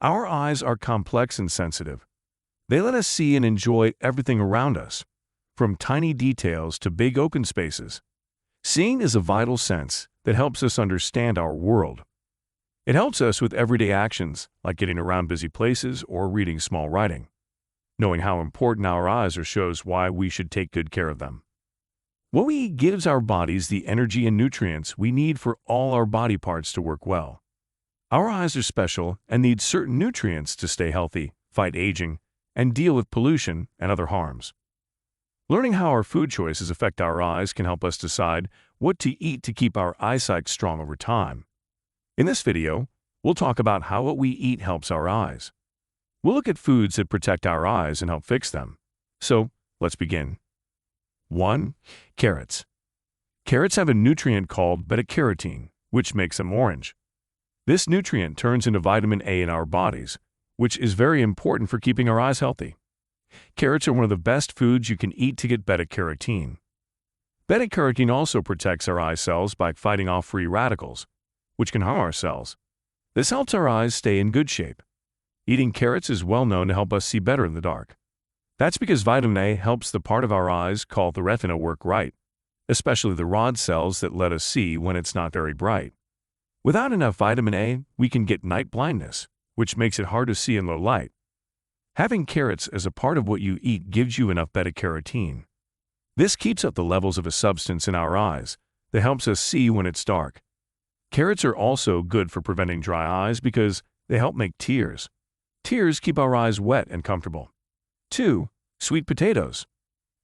Our eyes are complex and sensitive. They let us see and enjoy everything around us, from tiny details to big open spaces. Seeing is a vital sense that helps us understand our world. It helps us with everyday actions like getting around busy places or reading small writing. Knowing how important our eyes are shows why we should take good care of them. What we eat gives our bodies the energy and nutrients we need for all our body parts to work well. Our eyes are special and need certain nutrients to stay healthy, fight aging, and deal with pollution and other harms. Learning how our food choices affect our eyes can help us decide what to eat to keep our eyesight strong over time. In this video, we'll talk about how what we eat helps our eyes. We'll look at foods that protect our eyes and help fix them. So, let's begin. 1. Carrots. Carrots have a nutrient called beta-carotene, which makes them orange. This nutrient turns into vitamin A in our bodies, which is very important for keeping our eyes healthy. Carrots are one of the best foods you can eat to get beta-carotene. Beta-carotene also protects our eye cells by fighting off free radicals, which can harm our cells. This helps our eyes stay in good shape. Eating carrots is well known to help us see better in the dark. That's because vitamin A helps the part of our eyes called the retina work right, especially the rod cells that let us see when it's not very bright. Without enough vitamin A, we can get night blindness, which makes it hard to see in low light. Having carrots as a part of what you eat gives you enough beta-carotene. This keeps up the levels of a substance in our eyes that helps us see when it's dark. Carrots are also good for preventing dry eyes because they help make tears. Tears keep our eyes wet and comfortable. 2. Sweet potatoes.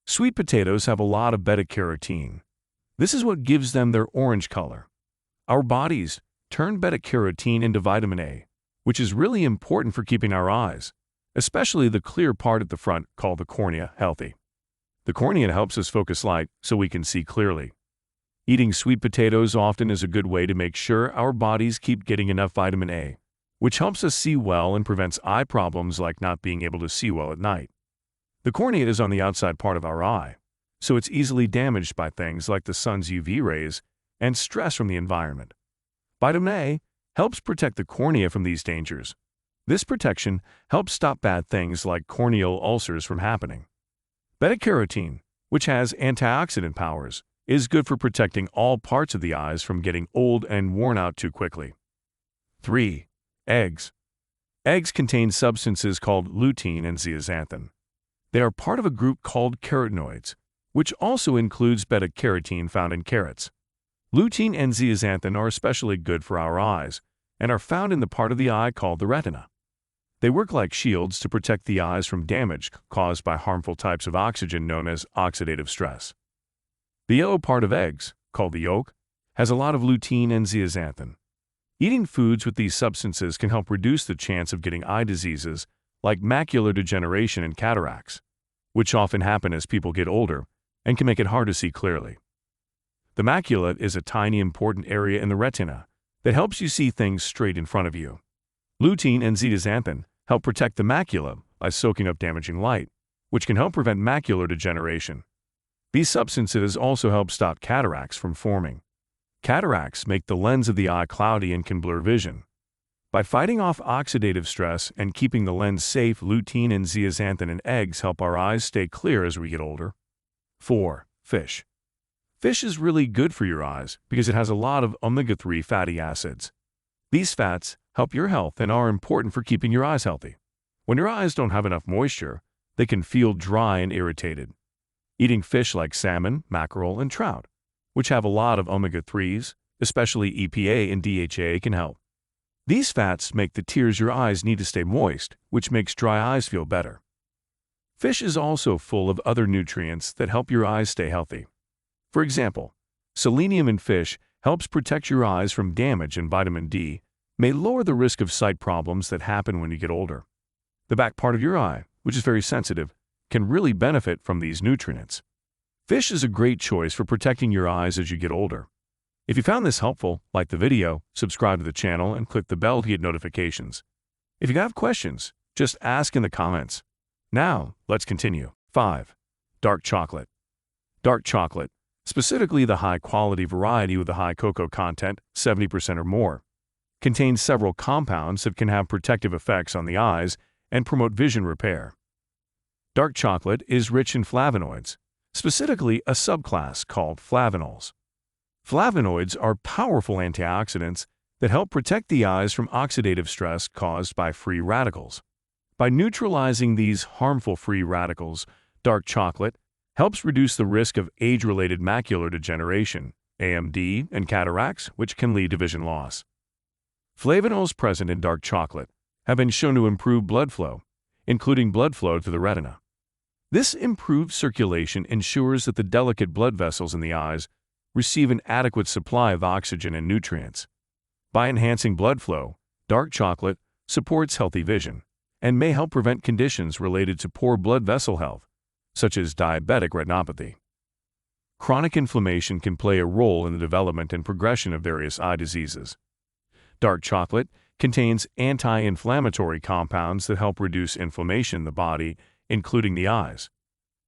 Sweet potatoes have a lot of beta-carotene. This is what gives them their orange color. Our bodies turn beta-carotene into vitamin A, which is really important for keeping our eyes, especially the clear part at the front called the cornea, healthy. The cornea helps us focus light so we can see clearly. Eating sweet potatoes often is a good way to make sure our bodies keep getting enough vitamin A, which helps us see well and prevents eye problems like not being able to see well at night. The cornea is on the outside part of our eye, so it's easily damaged by things like the sun's UV rays and stress from the environment. Vitamin A helps protect the cornea from these dangers. This protection helps stop bad things like corneal ulcers from happening. Beta-carotene, which has antioxidant powers, is good for protecting all parts of the eyes from getting old and worn out too quickly. 3. Eggs. Eggs contain substances called lutein and zeaxanthin. They are part of a group called carotenoids, which also includes beta-carotene found in carrots. Lutein and zeaxanthin are especially good for our eyes and are found in the part of the eye called the retina. They work like shields to protect the eyes from damage caused by harmful types of oxygen known as oxidative stress. The yellow part of eggs, called the yolk, has a lot of lutein and zeaxanthin. Eating foods with these substances can help reduce the chance of getting eye diseases like macular degeneration and cataracts, which often happen as people get older and can make it hard to see clearly. The macula is a tiny important area in the retina that helps you see things straight in front of you. Lutein and zeaxanthin help protect the macula by soaking up damaging light, which can help prevent macular degeneration. These substances also help stop cataracts from forming. Cataracts make the lens of the eye cloudy and can blur vision. By fighting off oxidative stress and keeping the lens safe, lutein and zeaxanthin in eggs help our eyes stay clear as we get older. 4. Fish. Fish is really good for your eyes because it has a lot of omega-3 fatty acids. These fats help your health and are important for keeping your eyes healthy. When your eyes don't have enough moisture, they can feel dry and irritated. Eating fish like salmon, mackerel, and trout, which have a lot of omega-3s, especially EPA and DHA, can help. These fats make the tears your eyes need to stay moist, which makes dry eyes feel better. Fish is also full of other nutrients that help your eyes stay healthy. For example, selenium in fish helps protect your eyes from damage, and vitamin D may lower the risk of sight problems that happen when you get older. The back part of your eye, which is very sensitive, can really benefit from these nutrients. Fish is a great choice for protecting your eyes as you get older. If you found this helpful, like the video, subscribe to the channel, and click the bell to get notifications. If you have questions, just ask in the comments. Now, let's continue. 5. Dark chocolate. Dark chocolate, specifically the high-quality variety with a high cocoa content, 70% or more, contains several compounds that can have protective effects on the eyes and promote vision repair. Dark chocolate is rich in flavonoids, specifically a subclass called flavonols. Flavonoids are powerful antioxidants that help protect the eyes from oxidative stress caused by free radicals. By neutralizing these harmful free radicals, dark chocolate helps reduce the risk of age-related macular degeneration, AMD, and cataracts, which can lead to vision loss. Flavonols present in dark chocolate have been shown to improve blood flow, including blood flow to the retina. This improved circulation ensures that the delicate blood vessels in the eyes receive an adequate supply of oxygen and nutrients. By enhancing blood flow, dark chocolate supports healthy vision and may help prevent conditions related to poor blood vessel health, such as diabetic retinopathy. Chronic inflammation can play a role in the development and progression of various eye diseases. Dark chocolate contains anti-inflammatory compounds that help reduce inflammation in the body, including the eyes.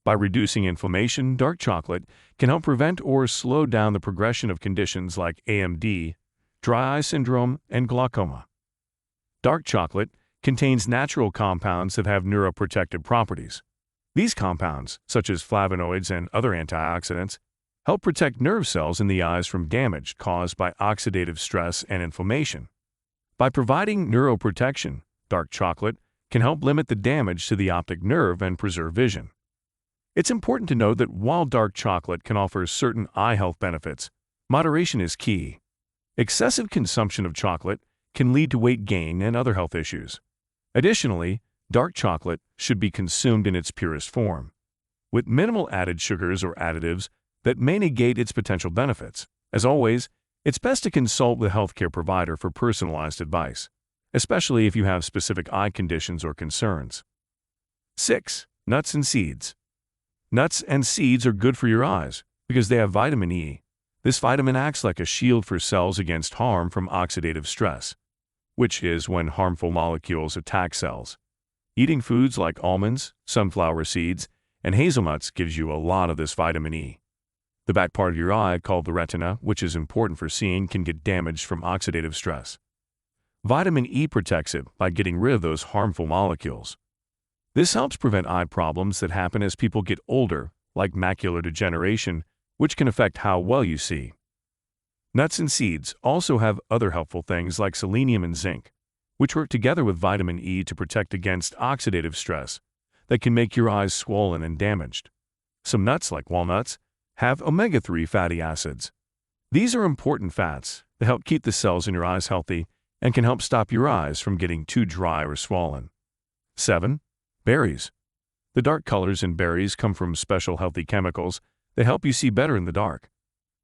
By reducing inflammation, dark chocolate can help prevent or slow down the progression of conditions like AMD, dry eye syndrome, and glaucoma. Dark chocolate contains natural compounds that have neuroprotective properties. These compounds, such as flavonoids and other antioxidants, help protect nerve cells in the eyes from damage caused by oxidative stress and inflammation. By providing neuroprotection, dark chocolate can help limit the damage to the optic nerve and preserve vision. It's important to note that while dark chocolate can offer certain eye health benefits, moderation is key. Excessive consumption of chocolate can lead to weight gain and other health issues. Additionally, dark chocolate should be consumed in its purest form, with minimal added sugars or additives that may negate its potential benefits. As always, it's best to consult with a healthcare provider for personalized advice, especially if you have specific eye conditions or concerns. 6. Nuts and seeds. Nuts and seeds are good for your eyes because they have vitamin E. This vitamin acts like a shield for cells against harm from oxidative stress, which is when harmful molecules attack cells. Eating foods like almonds, sunflower seeds, and hazelnuts gives you a lot of this vitamin E. The back part of your eye, called the retina, which is important for seeing, can get damaged from oxidative stress. Vitamin E protects it by getting rid of those harmful molecules. This helps prevent eye problems that happen as people get older, like macular degeneration, which can affect how well you see. Nuts and seeds also have other helpful things like selenium and zinc, which work together with vitamin E to protect against oxidative stress that can make your eyes swollen and damaged. Some nuts, like walnuts, have omega-3 fatty acids. These are important fats that help keep the cells in your eyes healthy and can help stop your eyes from getting too dry or swollen. 7. Berries. The dark colors in berries come from special healthy chemicals that help you see better in the dark.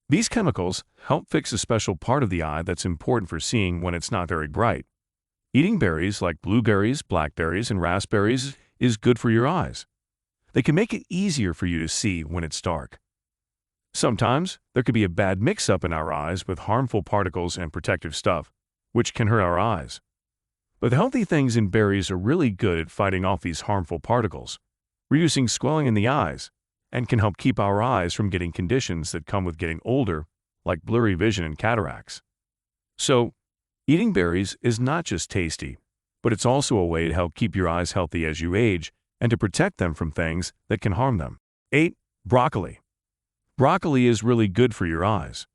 These chemicals help fix a special part of the eye that's important for seeing when it's not very bright. Eating berries like blueberries, blackberries, and raspberries is good for your eyes. They can make it easier for you to see when it's dark. Sometimes there could be a bad mix-up in our eyes with harmful particles and protective stuff, which can hurt our eyes. But the healthy things in berries are really good at fighting off these harmful particles, reducing swelling in the eyes, and can help keep our eyes from getting conditions that come with getting older, like blurry vision and cataracts. So, eating berries is not just tasty, but it's also a way to help keep your eyes healthy as you age and to protect them from things that can harm them. 8. Broccoli. Broccoli is really good for your eyes.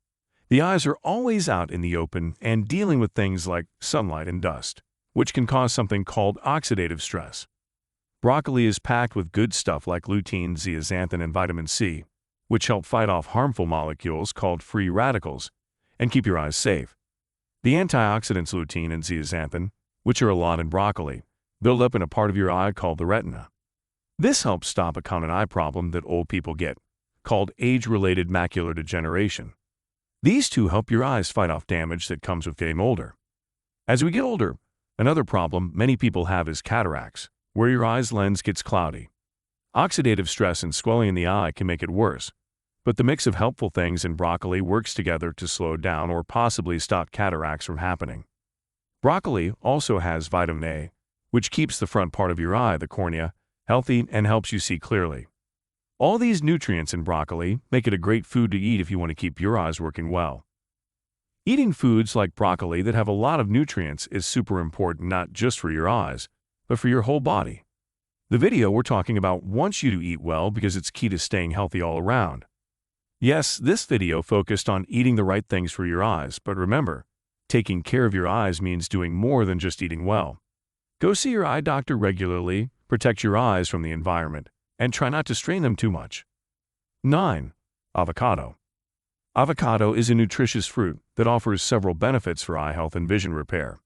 The eyes are always out in the open and dealing with things like sunlight and dust, which can cause something called oxidative stress. Broccoli is packed with good stuff like lutein, zeaxanthin, and vitamin C, which help fight off harmful molecules called free radicals and keep your eyes safe. The antioxidants lutein and zeaxanthin, which are a lot in broccoli, build up in a part of your eye called the retina. This helps stop a common eye problem that old people get, called age-related macular degeneration. These two help your eyes fight off damage that comes with getting older. As we get older, another problem many people have is cataracts, where your eye's lens gets cloudy. Oxidative stress and swelling in the eye can make it worse, but the mix of helpful things in broccoli works together to slow down or possibly stop cataracts from happening. Broccoli also has vitamin A, which keeps the front part of your eye, the cornea, healthy and helps you see clearly. All these nutrients in broccoli make it a great food to eat if you want to keep your eyes working well. Eating foods like broccoli that have a lot of nutrients is super important not just for your eyes, but for your whole body. The video we're talking about wants you to eat well because it's key to staying healthy all around. Yes, this video focused on eating the right things for your eyes, but remember, taking care of your eyes means doing more than just eating well. Go see your eye doctor regularly, protect your eyes from the environment, and try not to strain them too much. 9. Avocado. Avocado is a nutritious fruit that offers several benefits for eye health and vision repair.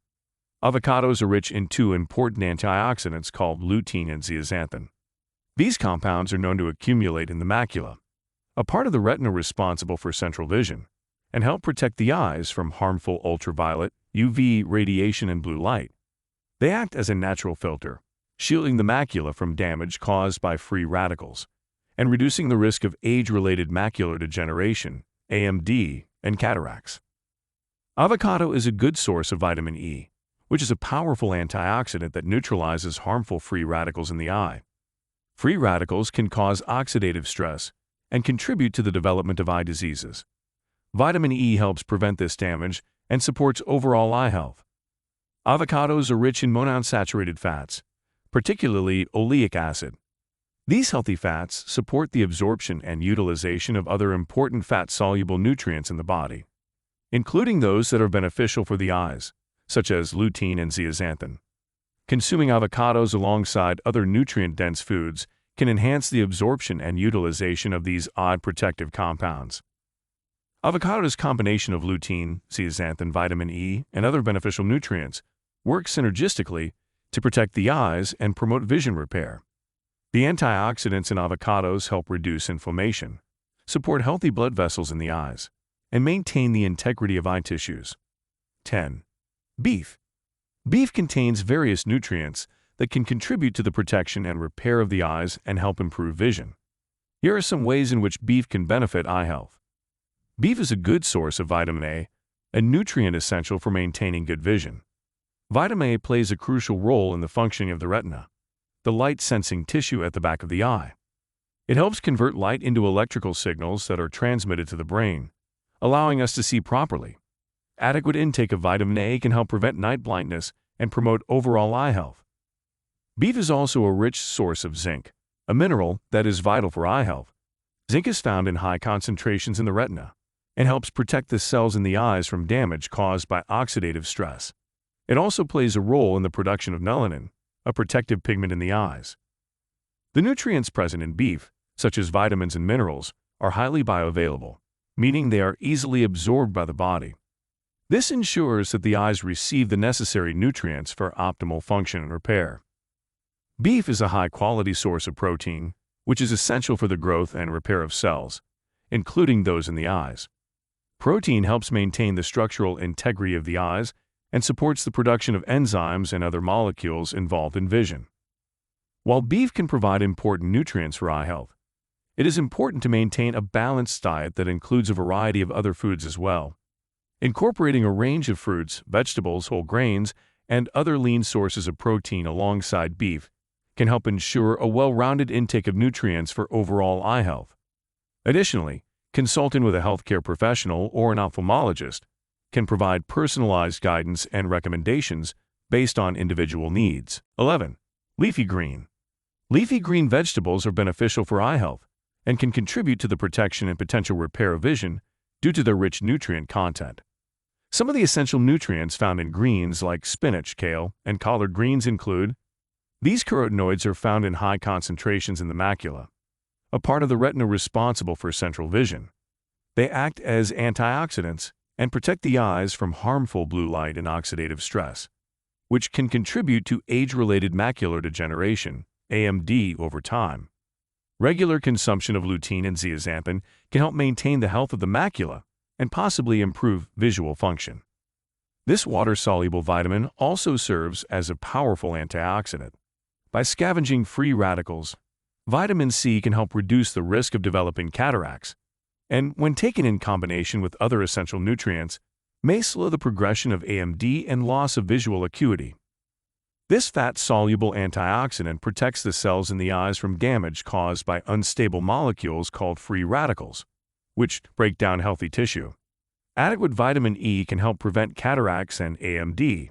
Avocados are rich in two important antioxidants called lutein and zeaxanthin. These compounds are known to accumulate in the macula, a part of the retina responsible for central vision, and help protect the eyes from harmful ultraviolet, UV radiation and blue light. They act as a natural filter, shielding the macula from damage caused by free radicals, and reducing the risk of age-related macular degeneration, AMD, and cataracts. Avocado is a good source of vitamin E, which is a powerful antioxidant that neutralizes harmful free radicals in the eye. Free radicals can cause oxidative stress and contribute to the development of eye diseases. Vitamin E helps prevent this damage and supports overall eye health. Avocados are rich in monounsaturated fats, particularly oleic acid. These healthy fats support the absorption and utilization of other important fat-soluble nutrients in the body, including those that are beneficial for the eyes, such as lutein and zeaxanthin. Consuming avocados alongside other nutrient-dense foods can enhance the absorption and utilization of these eye-protective compounds. Avocado's combination of lutein, zeaxanthin, vitamin E, and other beneficial nutrients works synergistically to protect the eyes and promote vision repair. The antioxidants in avocados help reduce inflammation, support healthy blood vessels in the eyes, and maintain the integrity of eye tissues. 10. Beef. Beef contains various nutrients that can contribute to the protection and repair of the eyes and help improve vision. Here are some ways in which beef can benefit eye health. Beef is a good source of vitamin A nutrient essential for maintaining good vision. Vitamin A plays a crucial role in the functioning of the retina, the light-sensing tissue at the back of the eye. It helps convert light into electrical signals that are transmitted to the brain, allowing us to see properly. Adequate intake of vitamin A can help prevent night blindness and promote overall eye health. Beef is also a rich source of zinc, a mineral that is vital for eye health. Zinc is found in high concentrations in the retina and helps protect the cells in the eyes from damage caused by oxidative stress. It also plays a role in the production of melanin, a protective pigment in the eyes. The nutrients present in beef, such as vitamins and minerals, are highly bioavailable, meaning they are easily absorbed by the body. This ensures that the eyes receive the necessary nutrients for optimal function and repair. Beef is a high-quality source of protein, which is essential for the growth and repair of cells, including those in the eyes. Protein helps maintain the structural integrity of the eyes and supports the production of enzymes and other molecules involved in vision. While beef can provide important nutrients for eye health, it is important to maintain a balanced diet that includes a variety of other foods as well. Incorporating a range of fruits, vegetables, whole grains, and other lean sources of protein alongside beef can help ensure a well-rounded intake of nutrients for overall eye health. Additionally, consulting with a healthcare professional or an ophthalmologist can provide personalized guidance and recommendations based on individual needs. 11. Leafy green. Leafy green vegetables are beneficial for eye health and can contribute to the protection and potential repair of vision due to their rich nutrient content. Some of the essential nutrients found in greens like spinach, kale, and collard greens include: these carotenoids are found in high concentrations in the macula, a part of the retina responsible for central vision. They act as antioxidants and protect the eyes from harmful blue light and oxidative stress, which can contribute to age-related macular degeneration, AMD, over time. Regular consumption of lutein and zeaxanthin can help maintain the health of the macula and possibly improve visual function. This water-soluble vitamin also serves as a powerful antioxidant. By scavenging free radicals, vitamin C can help reduce the risk of developing cataracts, and when taken in combination with other essential nutrients, may slow the progression of AMD and loss of visual acuity. This fat-soluble antioxidant protects the cells in the eyes from damage caused by unstable molecules called free radicals, which break down healthy tissue. Adequate vitamin E can help prevent cataracts and AMD.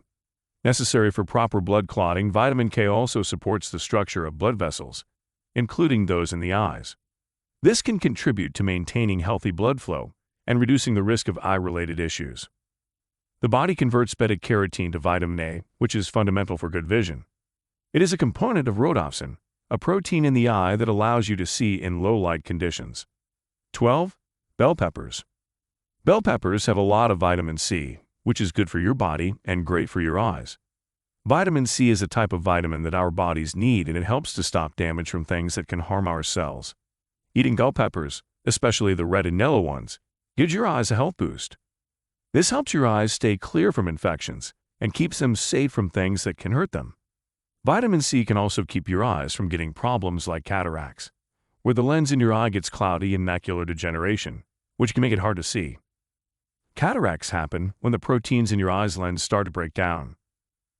Necessary for proper blood clotting, vitamin K also supports the structure of blood vessels, including those in the eyes. This can contribute to maintaining healthy blood flow and reducing the risk of eye-related issues. The body converts beta-carotene to vitamin A, which is fundamental for good vision. It is a component of rhodopsin, a protein in the eye that allows you to see in low-light conditions. 12. Bell peppers. Bell peppers have a lot of vitamin C, which is good for your body and great for your eyes. Vitamin C is a type of vitamin that our bodies need, and it helps to stop damage from things that can harm our cells. Eating bell peppers, especially the red and yellow ones, gives your eyes a health boost. This helps your eyes stay clear from infections and keeps them safe from things that can hurt them. Vitamin C can also keep your eyes from getting problems like cataracts, where the lens in your eye gets cloudy, and macular degeneration, which can make it hard to see. Cataracts happen when the proteins in your eye's lens start to break down.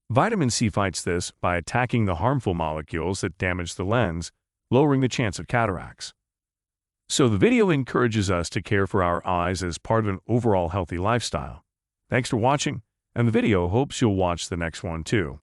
Vitamin C fights this by attacking the harmful molecules that damage the lens, lowering the chance of cataracts. So the video encourages us to care for our eyes as part of an overall healthy lifestyle. Thanks for watching, and the video hopes you'll watch the next one too.